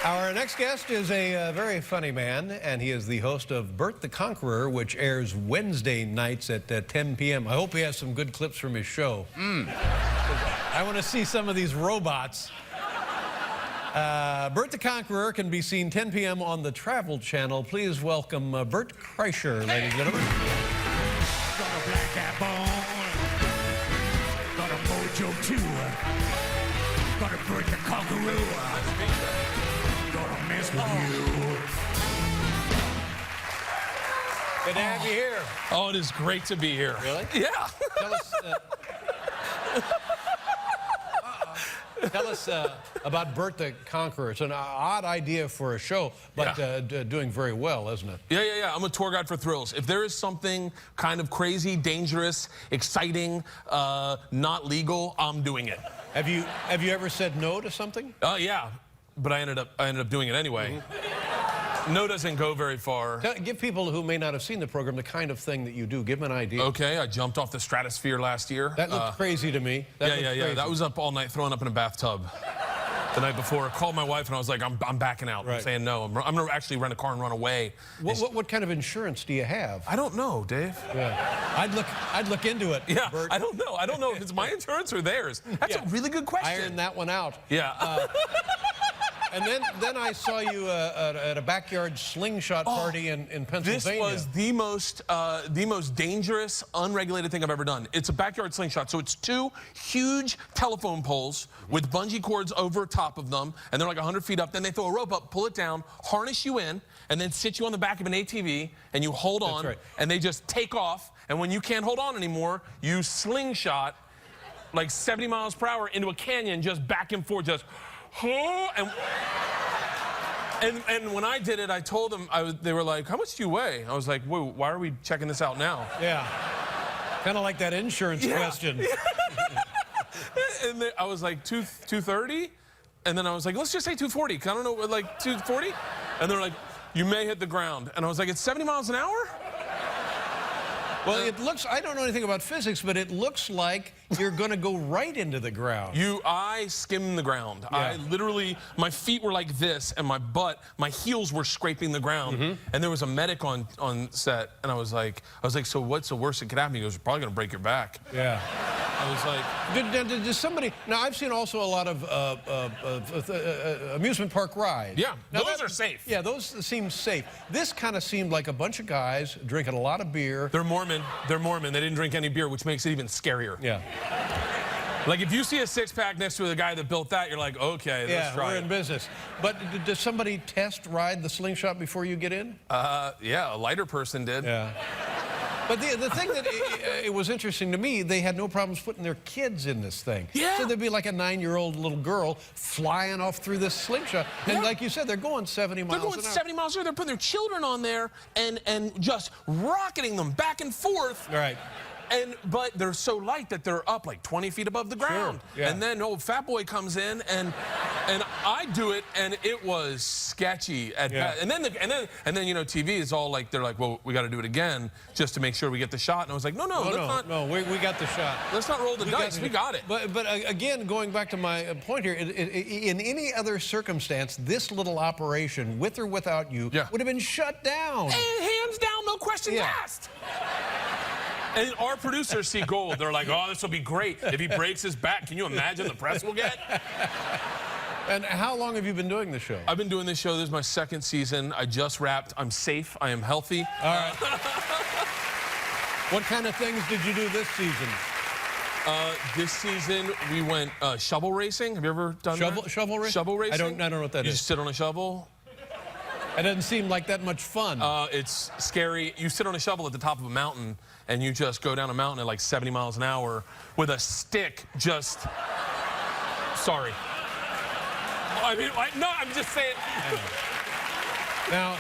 Our next guest is a very funny man, and he is the host of Bert the Conqueror, which airs Wednesday nights at 10 p.m. I hope he has some good clips from his show. I want to see some of these robots. Bert the Conqueror can be seen 10 p.m. on the Travel Channel. Please welcome Bert Kreischer, ladies and gentlemen. Got a black cat bone. Got a mojo too. Got a Bert the Conqueror. Gonna mess with you. Good to have you here. Oh, it is great to be here. Really? Yeah. Tell us about Bert the Conqueror. It's an odd idea for a show, but doing very well, isn't it? Yeah. I'm a tour guide for thrills. If there is something kind of crazy, dangerous, exciting, not legal, I'm doing it. Have you ever said no to something? Yeah, but I ended up doing it anyway. No doesn't go very far. Give people who may not have seen the program the kind of thing that you do. Give them an idea. Okay, I jumped off the stratosphere last year. That looked crazy to me. Yeah. That was up all night throwing up in a bathtub. The night before, I called my wife and I was like, I'm backing out. Right. I'm saying no. I'm going to actually rent a car and run away. What kind of insurance do you have? I don't know, Dave. Yeah. I'd look into it. Yeah, Bert. I don't know. I don't know if it's my insurance or theirs. That's a really good question. Iron that one out. Yeah. And then I saw you at a backyard slingshot party in Pennsylvania. This was the most dangerous, unregulated thing I've ever done. It's a backyard slingshot. So it's two huge telephone poles with bungee cords over top of them, and they're like 100 feet up. Then they throw a rope up, pull it down, harness you in, and then sit you on the back of an ATV, and you hold on, right. And they just take off. And when you can't hold on anymore, you slingshot like 70 miles per hour into a canyon, just back and forth, just. And when I did it, I told them, they were like, how much do you weigh? I was like, whoa, why are we checking this out now? Yeah. Kind of like that insurance question. And I was like, 230? And then I was like, let's just say 240. I don't know, like 240? And they're like, you may hit the ground. And I was like, it's 70 miles an hour? Well, it looks, I don't know anything about physics, but it looks like you're going to go right into the ground. I skimmed the ground. Yeah. I literally, my feet were like this, and my heels were scraping the ground. And there was a medic on set, and I was like, so what's the worst that could happen? He goes, you're probably going to break your back. Yeah. I was like... Does somebody... Now, I've seen also a lot of amusement park rides. Yeah, now those are safe. Yeah, those seem safe. This kind of seemed like a bunch of guys drinking a lot of beer. They're Mormon. They're Mormon. They didn't drink any beer, which makes it even scarier. Yeah. Like, if you see a six-pack next to the guy that built that, you're like, okay, let's try it. We're in business. But does somebody test ride the slingshot before you get in? Yeah, a lighter person did. Yeah. But the thing that it was interesting to me, they had no problems putting their kids in this thing. Yeah. So there'd be like a 9-year-old little girl flying off through this slingshot. And like you said, they're going 70 miles an hour. They're going 70 miles an hour. They're putting their children on there and just rocketing them back and forth. Right. But they're so light that they're up like 20 feet above the ground. Sure, yeah. And then old fat boy comes in and I do it, and it was sketchy at best. And then you know, TV is all like, they're like, well, we got to do it again just to make sure we get the shot. And I was like, no, we got the shot. Let's not roll the dice. We got it. But again, going back to my point here, in any other circumstance, this little operation, with or without you, would have been shut down. And hands down, no questions asked. And our producers see gold. They're like, oh, this will be great. If he breaks his back, can you imagine the press we'll get? And how long have you been doing the show? I've been doing this show. This is my second season. I just wrapped. I'm safe. I am healthy. All right. What kind of things did you do this season? This season, we went shovel racing. Have you ever done that? Shovel racing? Shovel racing? I don't know what that is. You just sit on a shovel? It doesn't seem like that much fun. It's scary. You sit on a shovel at the top of a mountain, and you just go down a mountain at like 70 miles an hour with a stick just... Sorry. I mean, no, I'm just saying... Now,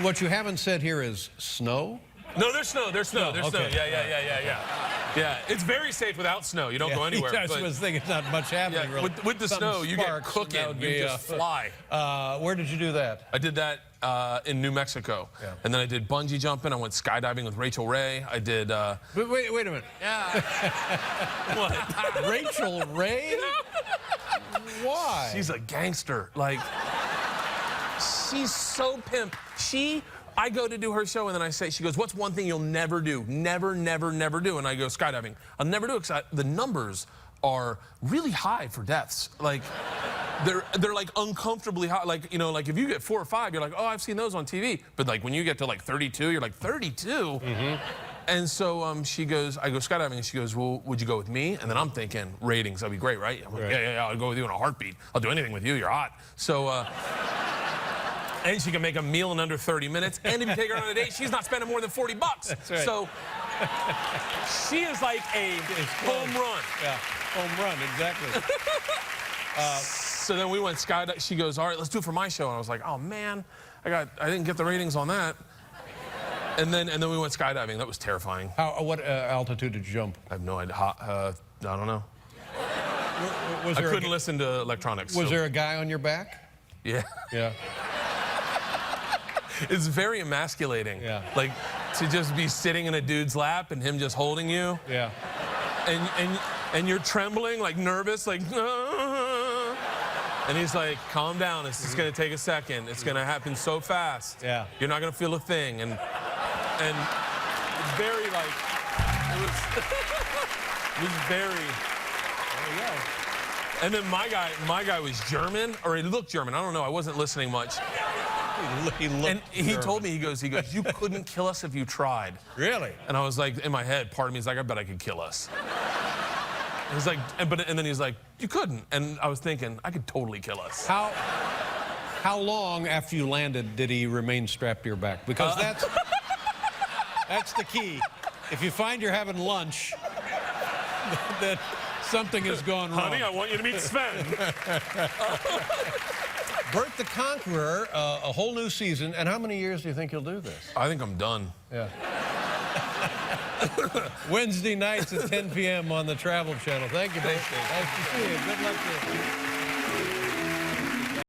what you haven't said here is snow? No, there's snow. There's snow. There's okay. snow. Yeah, it's very safe without snow. You don't go anywhere. I was thinking it's not much happening, really. With the snow, you get cooking. You just fly. Where did you do that? I did that in New Mexico. Yeah. And then I did bungee jumping. I went skydiving with Rachel Ray. I did... Wait a minute. Yeah. What? Rachel Ray? Why? Why? She's a gangster. Like, she's so pimp. I go to do her show, and then I say, she goes, what's one thing you'll never do? Never, never, never do. And I go, skydiving. I'll never do it because the numbers are really high for deaths. Like, they're like uncomfortably high. Like, you know, like if you get 4 or 5, you're like, oh, I've seen those on TV. But like when you get to like 32, you're like, 32? Mm-hmm. And so she goes, I go skydiving, and she goes, well, would you go with me? And then I'm thinking, ratings, that'd be great, right? I'm like, yeah, I'll go with you in a heartbeat. I'll do anything with you, you're hot. So, and she can make a meal in under 30 minutes. And if you take her on a date, she's not spending more than 40 bucks. That's right. So she is like a home run. Yeah, home run, exactly. So then we went skydiving. She goes, all right, let's do it for my show. And I was like, oh man, I didn't get the ratings on that. And then we went skydiving. That was terrifying. What altitude did you jump? I have no idea. I don't know. Was I there couldn't listen to electronics. Was there a guy on your back? Yeah. Yeah. It's very emasculating. Yeah. Like to just be sitting in a dude's lap and him just holding you. Yeah. And you're trembling, like nervous, like. And he's like, calm down. This is going to take a second. It's going to happen so fast. Yeah. You're not going to feel a thing. And it's very like, it was very. There you go. And then my guy was German, or he looked German. I don't know. I wasn't listening much. He looked And he German. told me, he goes, you couldn't kill us if you tried. Really? And I was like, in my head, part of me is like, I bet I could kill us. And he's like, and then he's like, you couldn't. And I was thinking, I could totally kill us. How long after you landed did he remain strapped to your back? Because that's the key. If you find you're having lunch, then something has gone wrong. Honey, I want you to meet Sven. Bert the Conqueror, a whole new season. And how many years do you think you'll do this? I think I'm done. Yeah. Wednesday nights at 10 p.m. on the Travel Channel. Thank you, Bert. Nice to see you. Good luck to you.